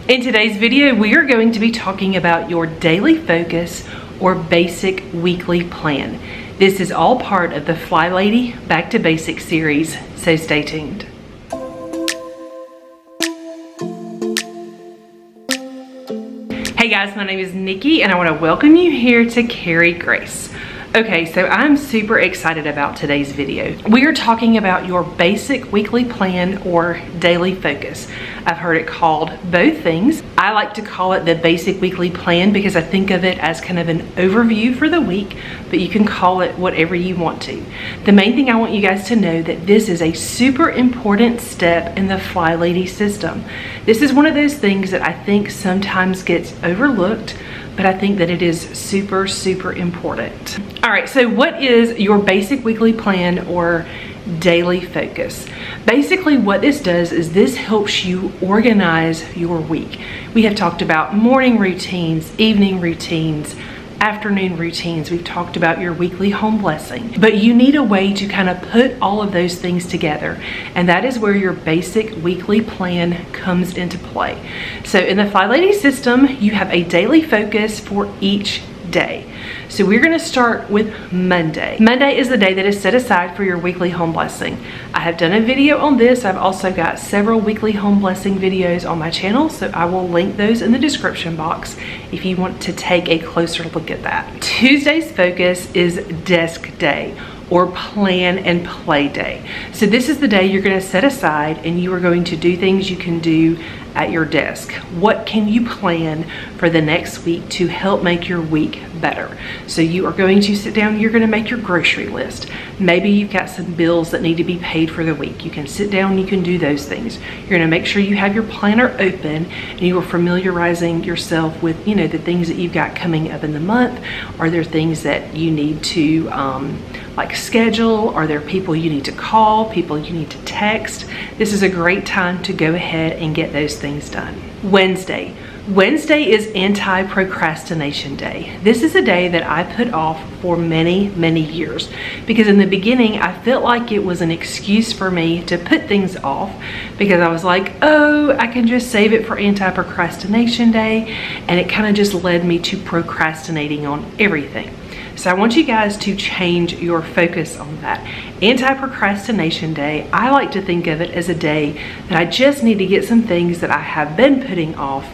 In today's video, we are going to be talking about your daily focus or basic weekly plan. This is all part of the Flylady Back to Basics series, so stay tuned. Hey guys, my name is Nikki and I want to welcome you here to Carry Grace. Okay, so I'm super excited about today's video. We are talking about your basic weekly plan or daily focus. I've heard it called both things. I like to call it the basic weekly plan because I think of it as kind of an overview for the week, but you can call it whatever you want to. The main thing I want you guys to know that this is a super important step in the Flylady system. This is one of those things that I think sometimes gets overlooked, but I think that it is super, super important. All right, so what is your basic weekly plan or daily focus? Basically what this does is this helps you organize your week. We have talked about morning routines, evening routines, afternoon routines. We've talked about your weekly home blessing, but you need a way to kind of put all of those things together. And that is where your basic weekly plan comes into play. So in the Flylady system, you have a daily focus for each day. So we're going to start with Monday. Monday is the day that is set aside for your weekly home blessing. I have done a video on this. I've also got several weekly home blessing videos on my channel, so I will link those in the description box if you want to take a closer look at that. Tuesday's focus is desk day or plan and play day. So this is the day you're going to set aside and you are going to do things you can do at your desk. What can you plan for the next week to help make your week better? So you are going to sit down, you're going to make your grocery list. Maybe you've got some bills that need to be paid for the week. You can sit down, you can do those things. You're going to make sure you have your planner open and you are familiarizing yourself with, you know, the things that you've got coming up in the month. Are there things that you need to like schedule? Are there people you need to call, people you need to text? This is a great time to go ahead and get those things done. Wednesday. Wednesday is anti-procrastination day. This is a day that I put off for many, many years because in the beginning I felt like it was an excuse for me to put things off because I was like, oh, I can just save it for anti-procrastination day, and it kind of just led me to procrastinating on everything. So I want you guys to change your focus on that. Anti-procrastination day, I like to think of it as a day that I just need to get some things that I have been putting off,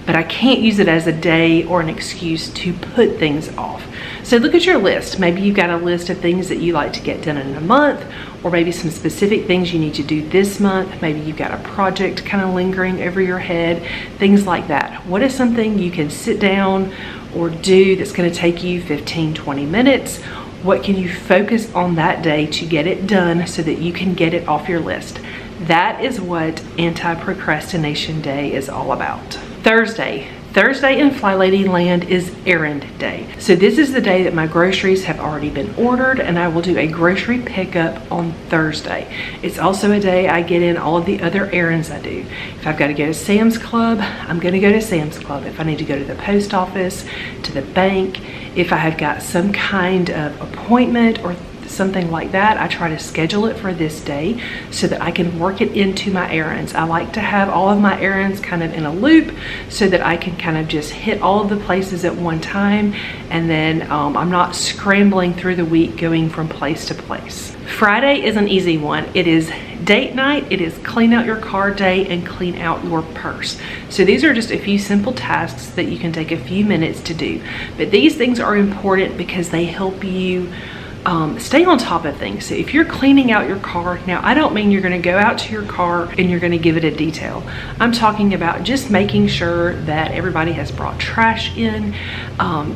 but I can't use it as a day or an excuse to put things off. So look at your list. Maybe you've got a list of things that you like to get done in a month, or maybe some specific things you need to do this month. Maybe you've got a project kind of lingering over your head, things like that. What is something you can sit down or do that's going to take you 15-20 minutes? What can you focus on that day to get it done so that you can get it off your list? That is what anti-procrastination day is all about. Thursday. Thursday in Flylady land is errand day. So this is the day that my groceries have already been ordered and I will do a grocery pickup on Thursday. It's also a day I get in all of the other errands I do. If I've got to go to Sam's Club, I'm going to go to Sam's Club. If I need to go to the post office, to the bank, if I have got some kind of appointment or something like that, I try to schedule it for this day so that I can work it into my errands. I like to have all of my errands kind of in a loop so that I can kind of just hit all of the places at one time, and then I'm not scrambling through the week going from place to place. Friday is an easy one. It is date night, it is clean out your car day and clean out your purse. So these are just a few simple tasks that you can take a few minutes to do. But these things are important because they help you stay on top of things. So if you're cleaning out your car, now I don't mean you're going to go out to your car and you're going to give it a detail. I'm talking about just making sure that everybody has brought trash in.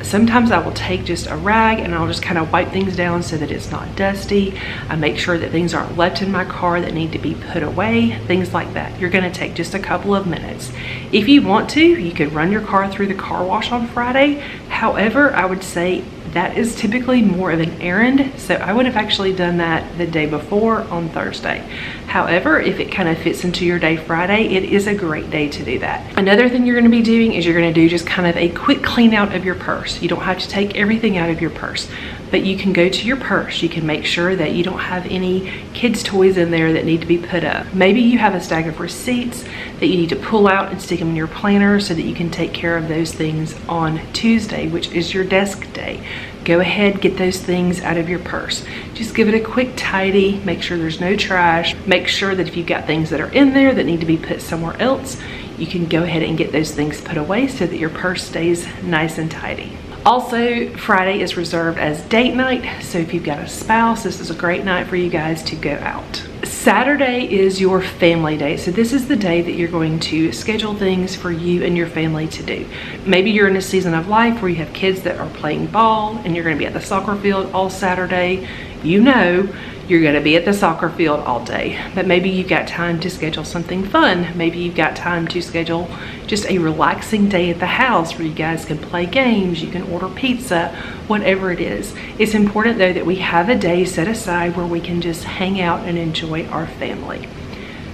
Sometimes I will take just a rag and I'll just kind of wipe things down so that it's not dusty. I make sure that things aren't left in my car that need to be put away, things like that. You're going to take just a couple of minutes. If you want to, you could run your car through the car wash on Friday. However, I would say that is typically more of an errand weekend, so I would have actually done that the day before on Thursday. However, if it kind of fits into your day Friday, it is a great day to do that. Another thing you're going to be doing is you're going to do just kind of a quick clean out of your purse. You don't have to take everything out of your purse, but you can go to your purse. You can make sure that you don't have any kids' toys in there that need to be put up. Maybe you have a stack of receipts that you need to pull out and stick them in your planner so that you can take care of those things on Tuesday, which is your desk day. Go ahead, get those things out of your purse. Just give it a quick tidy, make sure there's no trash. Make sure that if you've got things that are in there that need to be put somewhere else, you can go ahead and get those things put away so that your purse stays nice and tidy. Also, Friday is reserved as date night, so if you've got a spouse, this is a great night for you guys to go out. Saturday is your family day, so this is the day that you're going to schedule things for you and your family to do. Maybe you're in a season of life where you have kids that are playing ball and you're going to be at the soccer field all Saturday. You know you're going to be at the soccer field all day, but maybe you've got time to schedule something fun. Maybe you've got time to schedule just a relaxing day at the house where you guys can play games, you can order pizza, whatever it is. It's important though that we have a day set aside where we can just hang out and enjoy our family.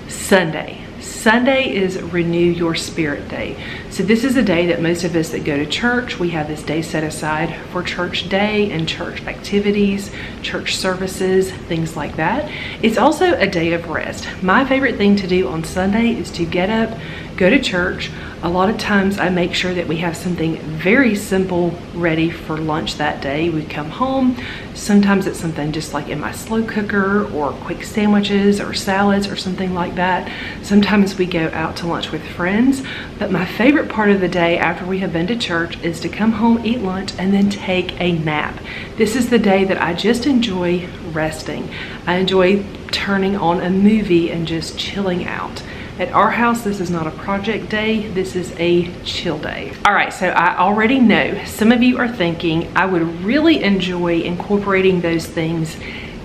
Sunday is Renew Your Spirit Day. So this is a day that most of us that go to church, we have this day set aside for church day and church activities, church services, things like that. It's also a day of rest. My favorite thing to do on Sunday is to get up, go to church. A lot of times I make sure that we have something very simple ready for lunch that day. We come home, sometimes it's something just like in my slow cooker or quick sandwiches or salads or something like that. Sometimes we go out to lunch with friends, but my favorite part of the day after we have been to church is to come home, eat lunch, and then take a nap. This is the day that I just enjoy resting. I enjoy turning on a movie and just chilling out. At our house, this is not a project day, this is a chill day. All right, so I already know some of you are thinking I would really enjoy incorporating those things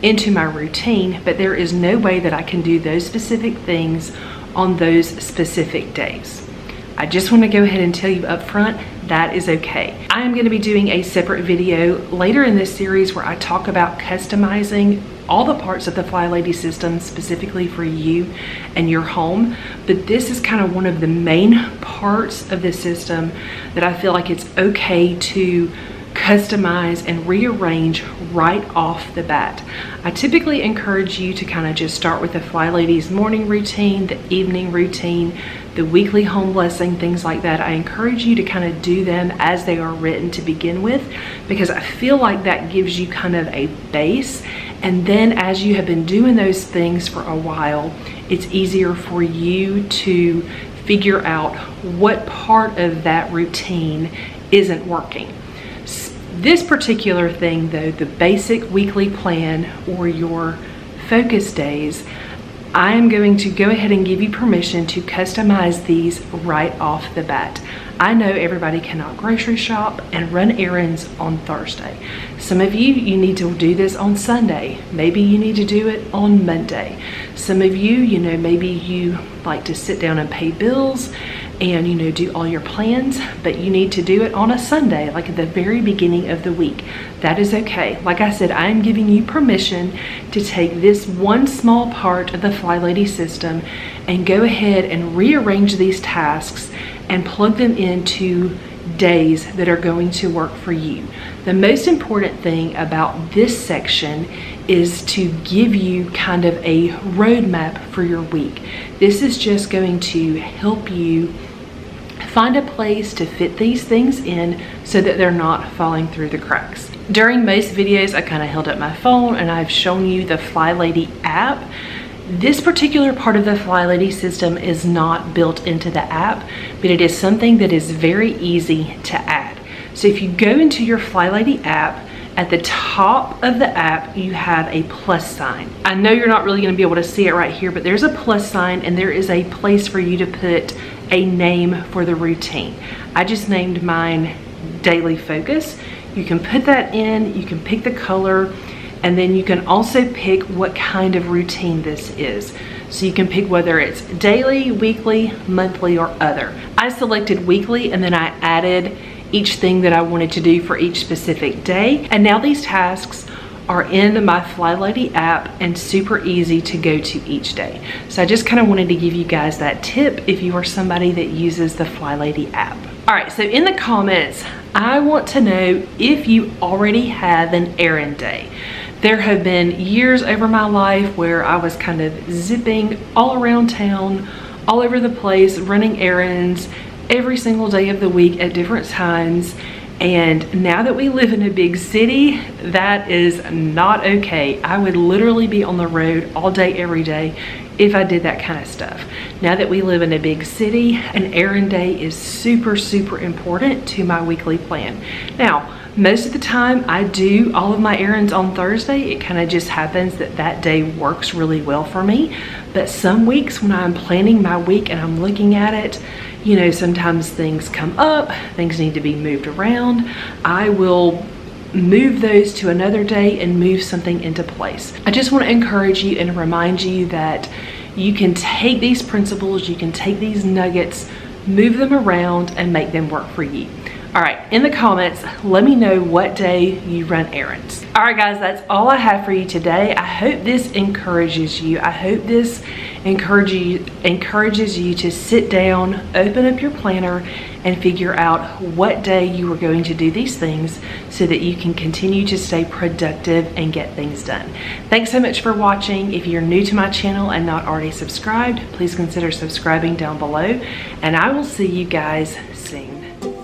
into my routine, but there is no way that I can do those specific things on those specific days. I just want to go ahead and tell you up front, that is okay. I am going to be doing a separate video later in this series where I talk about customizing all the parts of the Flylady system specifically for you and your home, but this is kind of one of the main parts of the system that I feel like it's okay to customize and rearrange right off the bat. I typically encourage you to kind of just start with the Flylady's morning routine, the evening routine, the weekly home blessing, things like that. I encourage you to kind of do them as they are written to begin with, because I feel like that gives you kind of a base, and then as you have been doing those things for a while, it's easier for you to figure out what part of that routine isn't working. This particular thing though, the basic weekly plan or your focus days, I am going to go ahead and give you permission to customize these right off the bat. I know everybody cannot grocery shop and run errands on Thursday. Some of you need to do this on Sunday. Maybe you need to do it on Monday. Some of you, maybe you like to sit down and pay bills and do all your plans, but you need to do it on a Sunday, like at the very beginning of the week. That is okay. Like I said, I am giving you permission to take this one small part of the Flylady system and go ahead and rearrange these tasks and plug them into days that are going to work for you. The most important thing about this section is to give you kind of a roadmap for your week. This is just going to help you find a place to fit these things in so that they're not falling through the cracks. During most videos, I kind of held up my phone and I've shown you the Flylady app. This particular part of the Flylady system is not built into the app, but it is something that is very easy to add. So if you go into your Flylady app, at the top of the app, you have a plus sign. I know you're not really going to be able to see it right here, but there's a plus sign and there is a place for you to put a name for the routine. I just named mine Daily Focus. You can put that in, you can pick the color, and then you can also pick what kind of routine this is. So you can pick whether it's daily, weekly, monthly, or other. I selected weekly and then I added each thing that I wanted to do for each specific day. And now these tasks are in my Flylady app and super easy to go to each day. So I just kind of wanted to give you guys that tip if you are somebody that uses the Flylady app. All right, so in the comments, I want to know if you already have an errand day. There have been years over my life where I was kind of zipping all around town, all over the place, running errands every single day of the week at different times. And now that we live in a big city, that is not okay. I would literally be on the road all day, every day if I did that kind of stuff. Now that we live in a big city, an errand day is super, super important to my weekly plan. Now, most of the time I do all of my errands on Thursday. It kind of just happens that that day works really well for me. But some weeks when I'm planning my week and I'm looking at it, you know, sometimes things come up, things need to be moved around. I will move those to another day and move something into place. I just want to encourage you and remind you that you can take these principles, you can take these nuggets, move them around and make them work for you. All right, in the comments, let me know what day you run errands. All right, guys, that's all I have for you today. I hope this encourages you. I hope this encourages you to sit down, open up your planner, and figure out what day you are going to do these things so that you can continue to stay productive and get things done. Thanks so much for watching. If you're new to my channel and not already subscribed, please consider subscribing down below, and I will see you guys soon.